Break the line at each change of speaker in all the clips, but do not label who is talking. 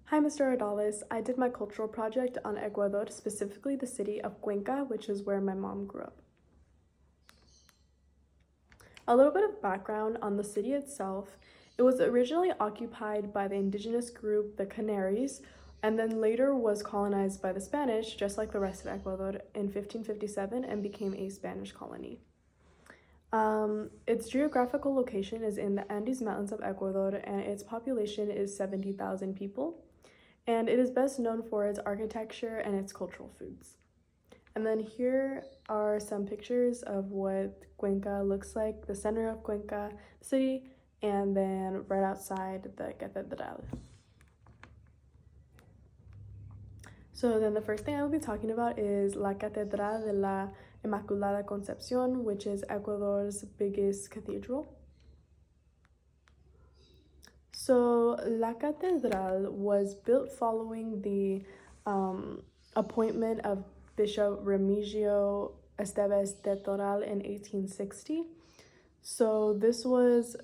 Hi, Mr. Ardales. I did my cultural project on Ecuador, specifically the city of Cuenca, which is where my mom grew up. A little bit of background on the city itself. It was originally occupied by the indigenous group, the Canaries, and then later was colonized by the Spanish, just like the rest of Ecuador, in 1557 and became a Spanish colony. Its geographical location is in the Andes Mountains of Ecuador, and its population is 70,000 people. And it is best known for its architecture and its cultural foods. And then here are some pictures of what Cuenca looks like, the center of Cuenca city, and then right outside the Catedral. So then the first thing I will be talking about is La Catedral de la Inmaculada Concepción, which is Ecuador's biggest cathedral. So La Catedral was built following the appointment of Bishop Remigio Esteves de Toral in 1860. So this was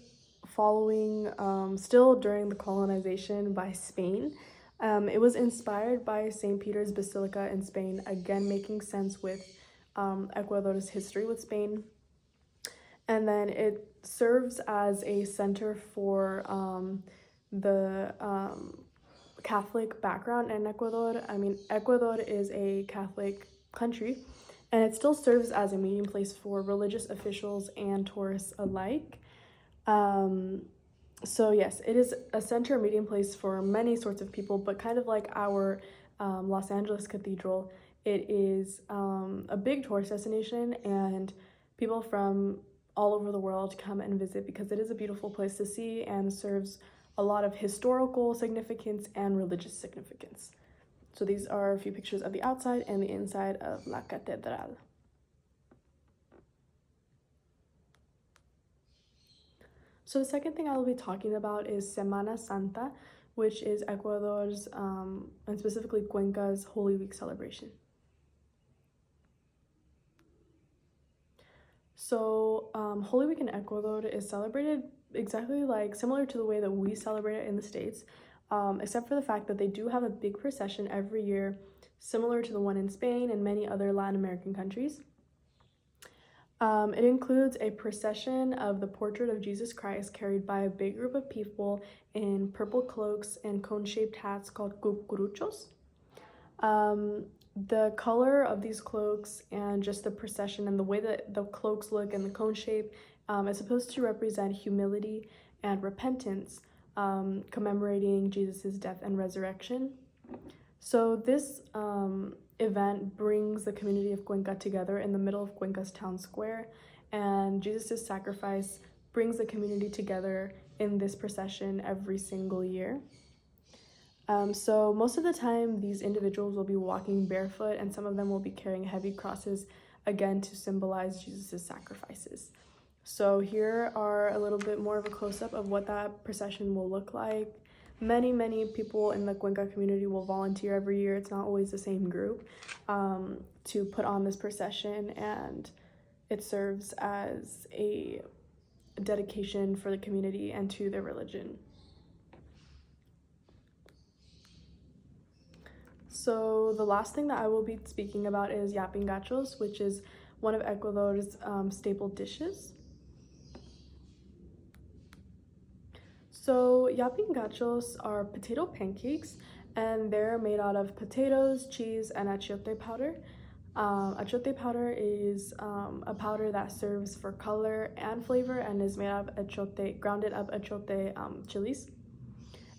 following still during the colonization by Spain. It was inspired by St. Peter's Basilica in Spain, again making sense with Ecuador's history with Spain. And then it serves as a center for the Catholic background in Ecuador. I mean, Ecuador is a Catholic country, and it still serves as a meeting place for religious officials and tourists alike. So yes, it is a center meeting place for many sorts of people, but kind of like our Los Angeles Cathedral, it is a big tourist destination, and people from all over the world come and visit because it is a beautiful place to see and serves a lot of historical significance and religious significance. So these are a few pictures of the outside and the inside of La Catedral. So the second thing I will be talking about is Semana Santa, which is Ecuador's, and specifically Cuenca's Holy Week celebration. So Holy Week in Ecuador is celebrated exactly like similar to the way that we celebrate it in the States, except for the fact that they do have a big procession every year, similar to the one in Spain and many other Latin American countries. It includes a procession of the portrait of Jesus Christ carried by a big group of people in purple cloaks and cone-shaped hats called cucuruchos. The color of these cloaks and just the procession and the way that the cloaks look and the cone shape is supposed to represent humility and repentance, commemorating Jesus' death and resurrection. So this event brings the community of Cuenca together in the middle of Cuenca's town square, and Jesus' sacrifice brings the community together in this procession every single year. So most of the time, these individuals will be walking barefoot, and some of them will be carrying heavy crosses, again, to symbolize Jesus' sacrifices. So here are a little bit more of a close-up of what that procession will look like. Many people in the Cuenca community will volunteer every year. It's not always the same group to put on this procession, and it serves as a dedication for the community and to their religion. So the last thing that I will be speaking about is yapingachos, which is one of Ecuador's staple dishes. So yapingachos are potato pancakes, and they're made out of potatoes, cheese, and achiote powder. Achiote powder is a powder that serves for color and flavor and is made out of achiote, grounded up achiote chilies.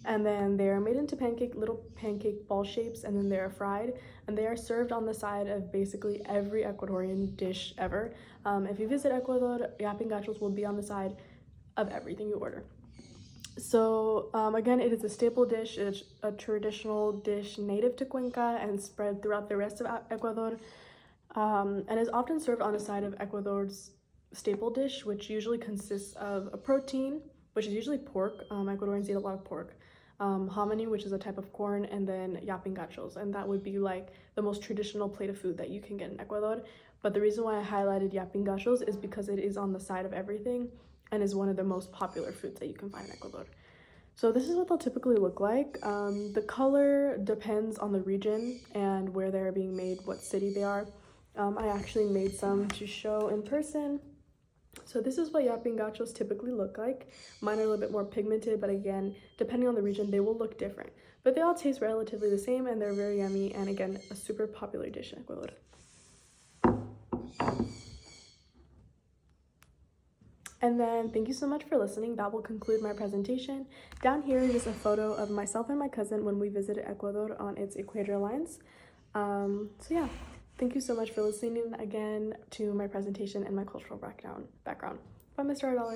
And then they're made into little pancake ball shapes, and then they're fried, and they are served on the side of basically every Ecuadorian dish ever. If you visit Ecuador, yapingachos will be on the side of everything you order. So again, it is a staple dish. It's a traditional dish native to Cuenca and spread throughout the rest of Ecuador, and is often served on the side of Ecuador's staple dish, which usually consists of a protein, which is usually pork. Ecuadorians eat a lot of pork. Hominy, which is a type of corn, and then yapingachos, and that would be like the most traditional plate of food that you can get in Ecuador. But the reason why I highlighted yapingachos is because it is on the side of everything and is one of the most popular foods that you can find in Ecuador. So this is what they'll typically look like. The color depends on the region and where they're being made, what city they are. I actually made some to show in person. So this is what yaping gachos typically look like. Mine are a little bit more pigmented, but again, depending on the region, they will look different. But they all taste relatively the same and they're very yummy, and again, a super popular dish in Ecuador. And then thank you so much for listening. That will conclude my presentation. Down here is a photo of myself and my cousin when we visited Ecuador on its equator lines. So yeah, thank you so much for listening again to my presentation and my cultural background. Bye, Mr. $1.